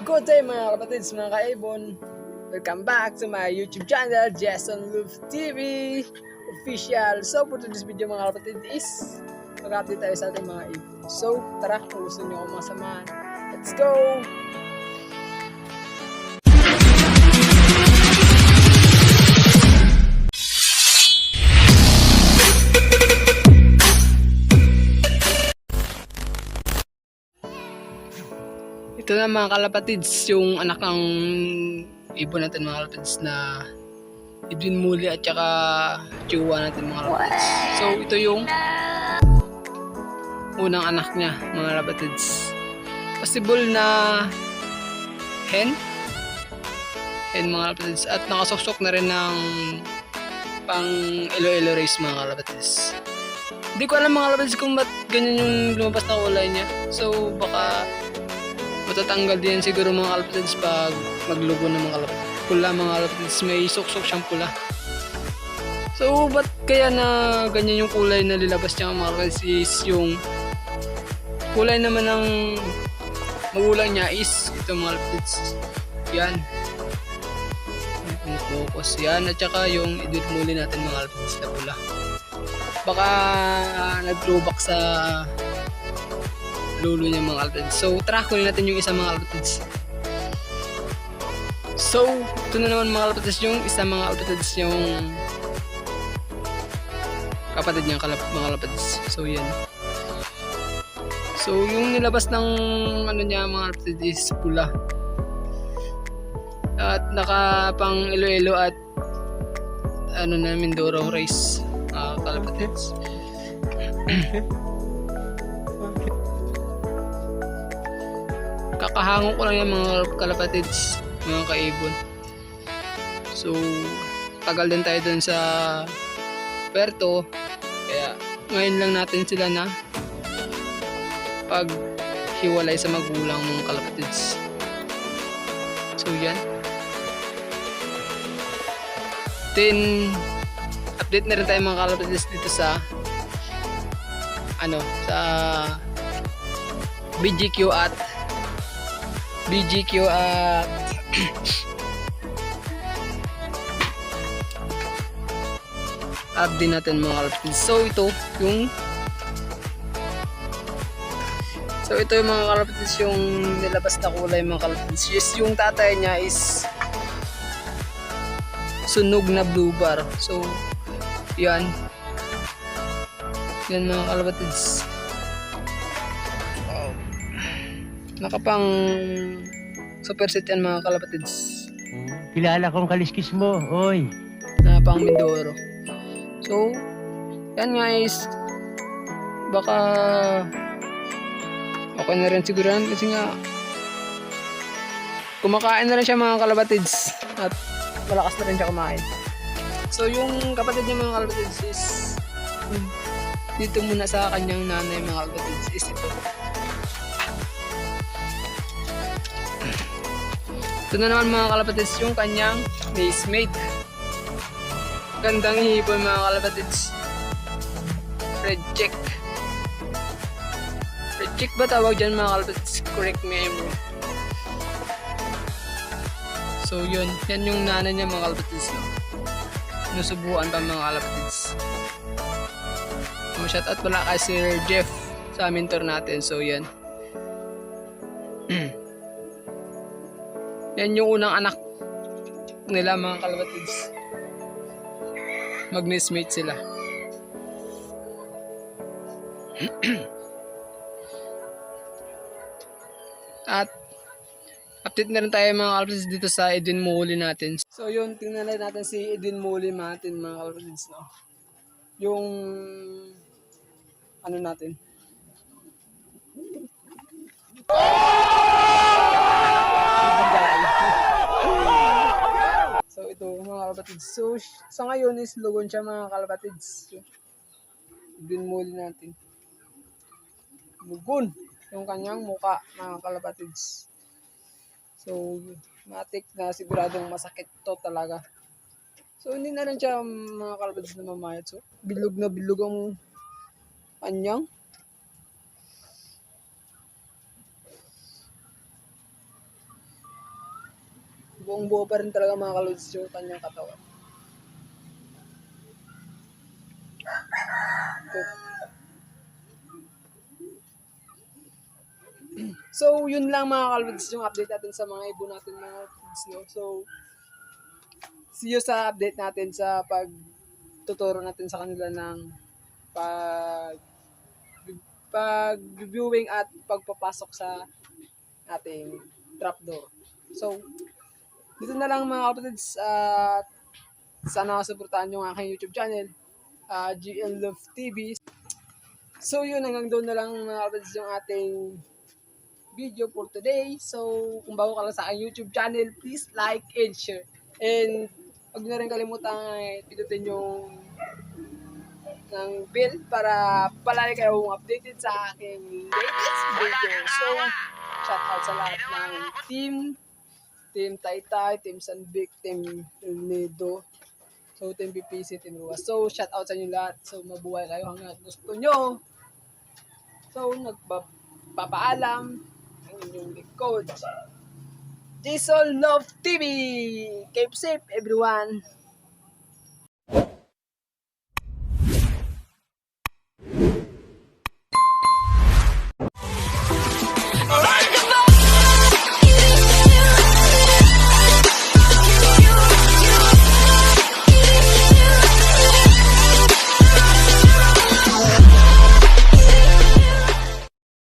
Good day mga kapatids, mga kaibon. Welcome back to my YouTube channel, Jason Love TV Official. So for today's video mga kapatid is mag-update tayo sa ating mga ibon. So tara, kung gusto nyo akong masamahan, let's go! Ito na mga kalapatids, yung anak ng ibon natin mga kalapatids na Edwin Muli at saka Chihuahua natin mga kalapatids. So ito yung unang anak niya mga kalapatids. Possible na hen mga kalapatids, at nakasuksok na rin ng pang elo race mga kalapatids. Hindi ko alam mga kalapatids kung ba't ganyan yung lumabas na kulay niya. So baka matatanggal din siguro mga kalapatids pag maglugo ng mga kalapatids. Pula mga kalapatids, may suksok siyang pula. So ba't kaya na ganyan yung kulay na lilabas niya mga kalapatids is yung kulay naman ng magulang niya is ito mga kalapatids. Yan. Yung focus yan, at saka yung Edwin Muli natin mga kalapatids na pula. Baka nag-throwback sa lolo niya mga kalapatids. So tara, kunin natin yung isa mga kalapatids. So ito na naman mga kalapatids yung isa mga kalapatids, yung kapatid niyang mga kalapatids. So yan. So yung nilabas ng ano niya mga kalapatids is pula. At naka pang elo at ano na Mindoro race mga kalapatids. Kakahango ko lang yung mga kalapatids, mga kaibon. So tagal din tayo dun sa Puerto, kaya ngayon lang natin sila na paghiwalay sa magulang ng kalapatids. So yan. Then update na rin tayo mga kalapatids dito sa sa BGQ at update natin mga kalapatids. So ito yung mga kalapatids yung nilabas na kulay mga kalapatids. Yes, yung tatay niya is sunog na blue bar. So yan mga kalapatids. Nakapang super set yan mga kalapatids. Kilala kong kaliskis mo, oy. Nakapang Mindoro. So yan guys, baka okay na rin siguro yan kasi nga kumakain na rin siya mga kalapatids at malakas na rin siya kumain. So yung kapatid niya mga kalapatids is dito muna sa kanyang nanay mga kalapatids is ito. Ito na naman mga kalapatids yung kanyang race mate. Gandang hipon mga kalapatids. Red check. Red check ba tawag dyan mga kalapatids? Correct me if I'm wrong. So yun, yan yung nanay niya mga kalapatids. Nusubuan pa mga kalapatids. Shout out pala kay Sir Jeff sa mentor natin. So yan. Yan yung unang anak nila mga kalapatids. Mag-mate sila. At update na rin tayo mga kalapatids dito sa Edwin Muli natin. So yun, tingnan natin si Edwin Muli natin mga kalapatids, no? Yung ano natin. So ito mga kalapatids. So sa ngayon is lugon siya mga kalapatids. Edwin Muli natin. Lugon yung kanyang muka mga kalapatids. So matik na siguradong masakit to talaga. So hindi na rin siya mga kalapatids na mamayat. So bilog na bilog ang kanyang buong buo pa rin talaga mga kalods yung kanyang katawan. So, yun lang mga kalods yung update natin sa mga ibon natin mga kids, no? So, see you sa update natin sa pagtuturo natin sa kanila ng pag pag-viewing at pagpapasok sa ating trapdoor. So, dito na lang mga kapatids at sana suportahan nyo ang aking YouTube channel, GL Love TV. So yun, hanggang doon na lang mga kapatids yung ating video for today. So kung bago ka lang sa aking YouTube channel, please like and share. And huwag nyo rin kalimutan pindutin yung ng bell para palagi kayong updated sa aking latest video. So, shout out sa lahat ng Team Taytay, Team Sanbic, Team Nido, so Team PPC, Team Ruas. So, shout out sa inyo lahat. So, mabuhay kayo hanggang gusto nyo. So, nagpapaalam ang inyong lingkod, Jason Love TV. Keep safe everyone.